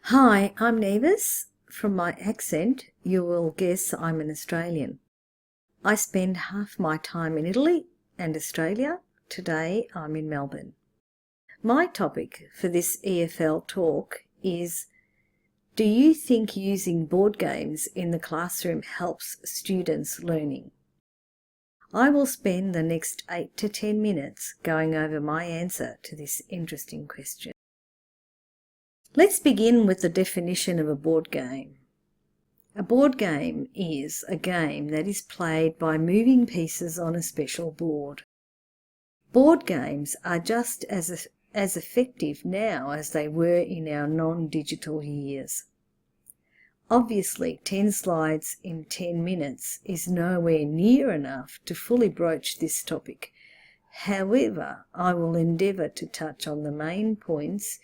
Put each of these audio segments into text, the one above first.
Hi, I'm Nives. From my accent, you will guess I'm an Australian. I spend half my time in Italy and Australia. Today I'm in Melbourne. My topic for this EFL talk is, do you think using board games in the classroom helps students' learning? I will spend the next 8 to 10 minutes going over my answer to this interesting question. Let's begin with the definition of a board game. A board game is a game that is played by moving pieces on a special board. Board games are just as effective now as they were in our non-digital years. Obviously, 10 slides in 10 minutes is nowhere near enough to fully broach this topic. However, I will endeavour to touch on the main points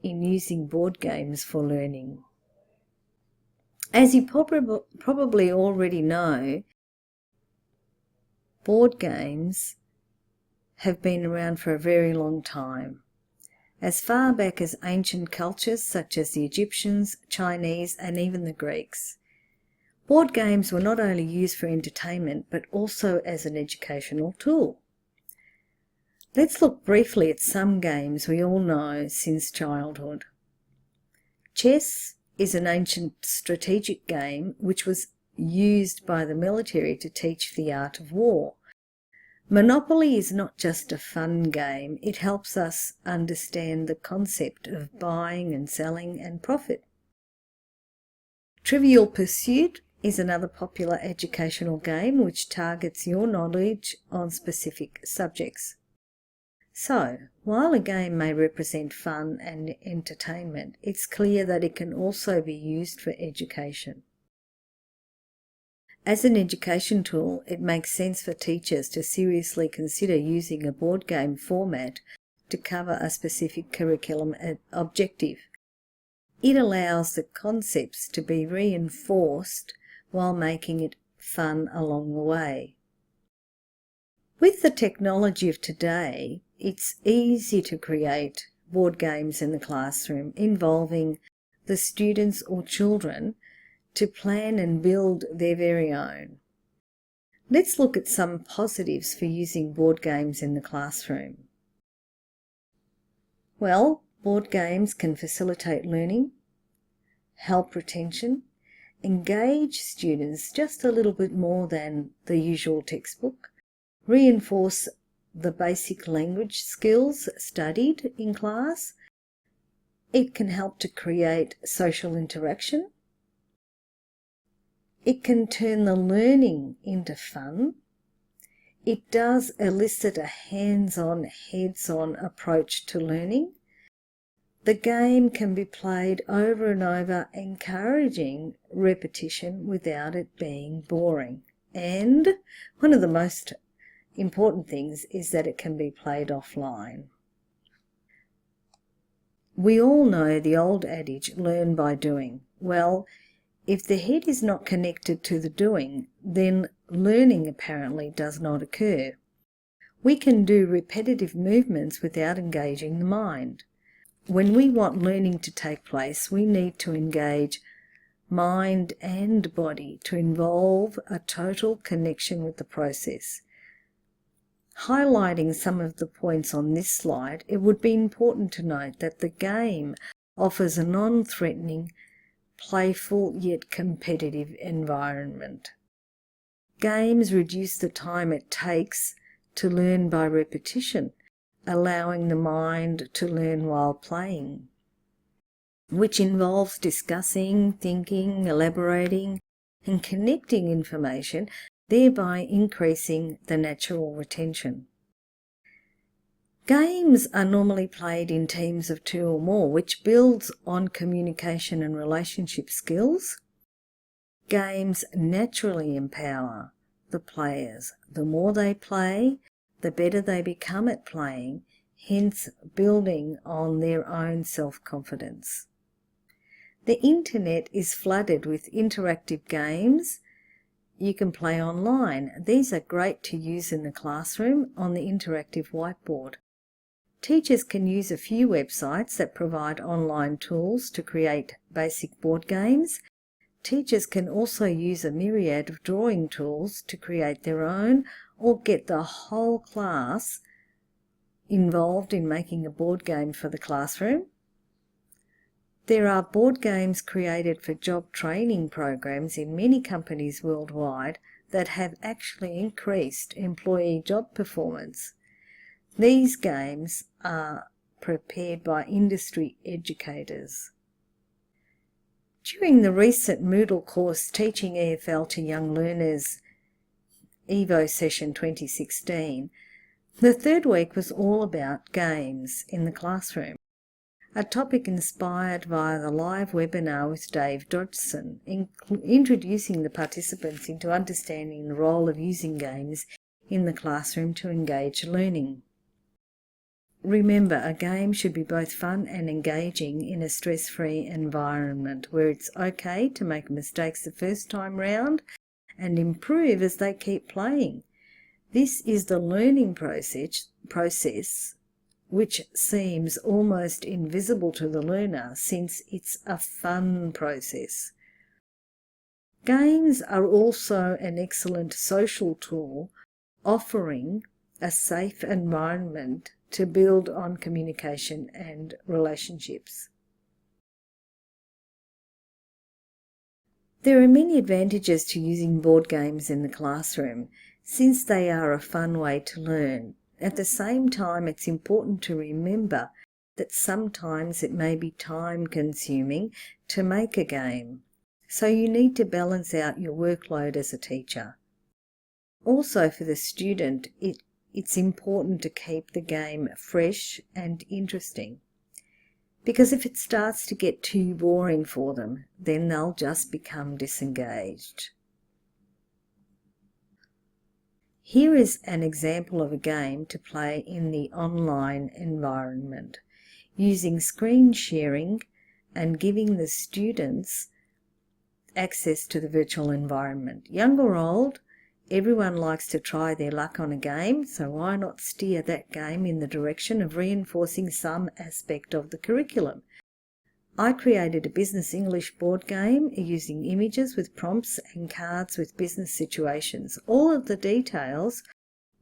in using board games for learning. As you probably already know, board games have been around for a very long time. As far back as ancient cultures such as the Egyptians, Chinese, and even the Greeks. Board games were not only used for entertainment but also as an educational tool. Let's look briefly at some games we all know since childhood. Chess is an ancient strategic game which was used by the military to teach the art of war. Monopoly is not just a fun game, it helps us understand the concept of buying and selling and profit. Trivial Pursuit is another popular educational game which targets your knowledge on specific subjects. So, while a game may represent fun and entertainment, it's clear that it can also be used for education. As an education tool, it makes sense for teachers to seriously consider using a board game format to cover a specific curriculum objective. It allows the concepts to be reinforced while making it fun along the way. With the technology of today, it's easy to create board games in the classroom involving the students or children to plan and build their very own. Let's look at some positives for using board games in the classroom. Well, board games can facilitate learning, help retention, engage students just a little bit more than the usual textbook, reinforce the basic language skills studied in class. It can help to create social interaction. It can turn the learning into fun. It does elicit a hands-on, heads-on approach to learning. The game can be played over and over, encouraging repetition without it being boring. And one of the most important things is that it can be played offline. We all know the old adage, learn by doing. Well, if the head is not connected to the doing, then learning apparently does not occur. We can do repetitive movements without engaging the mind. When we want learning to take place, we need to engage mind and body to involve a total connection with the process. Highlighting some of the points on this slide, it would be important to note that the game offers a non-threatening, playful yet competitive environment. Games reduce the time it takes to learn by repetition, allowing the mind to learn while playing, which involves discussing, thinking, elaborating, and connecting information, thereby increasing the natural retention. Games are normally played in teams of 2 or more, which builds on communication and relationship skills. Games naturally empower the players. The more they play, the better they become at playing, hence building on their own self-confidence. The internet is flooded with interactive games you can play online. These are great to use in the classroom on the interactive whiteboard. Teachers can use a few websites that provide online tools to create basic board games. Teachers can also use a myriad of drawing tools to create their own or get the whole class involved in making a board game for the classroom. There are board games created for job training programs in many companies worldwide that have actually increased employee job performance. These games are prepared by industry educators. During the recent Moodle course Teaching EFL to Young Learners Evo Session 2016, the third week was all about games in the classroom, a topic inspired via the live webinar with Dave Dodgson, introducing the participants into understanding the role of using games in the classroom to engage learning. Remember, a game should be both fun and engaging in a stress-free environment where it's okay to make mistakes the first time round and improve as they keep playing. This is the learning process which seems almost invisible to the learner since it's a fun process. Games are also an excellent social tool, offering a safe environment to build on communication and relationships. There are many advantages to using board games in the classroom, since they are a fun way to learn. At the same time, it's important to remember that sometimes it may be time-consuming to make a game, so you need to balance out your workload as a teacher. Also, for the student, it's important to keep the game fresh and interesting, because if it starts to get too boring for them, then they'll just become disengaged. Here is an example of a game to play in the online environment, using screen sharing and giving the students access to the virtual environment. Young or old, everyone likes to try their luck on a game, so why not steer that game in the direction of reinforcing some aspect of the curriculum? I created a business English board game using images with prompts and cards with business situations. All of the details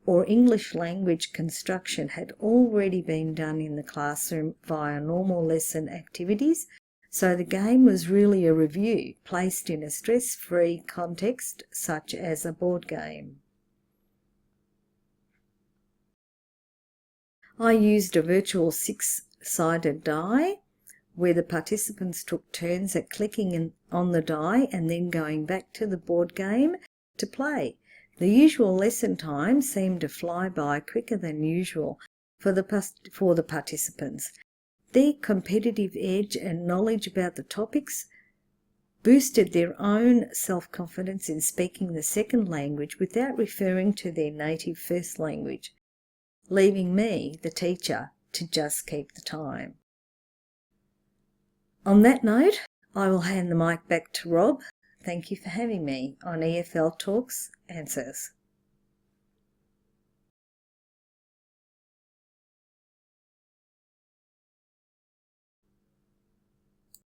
or English language construction had already been done in the classroom via normal lesson activities, so the game was really a review placed in a stress-free context such as a board game. I used a virtual 6-sided die where the participants took turns at clicking on the die and then going back to the board game to play. The usual lesson time seemed to fly by quicker than usual for the participants. Their competitive edge and knowledge about the topics boosted their own self-confidence in speaking the second language without referring to their native first language, leaving me, the teacher, to just keep the time. On that note, I will hand the mic back to Rob. Thank you for having me on EFL Talks Answers.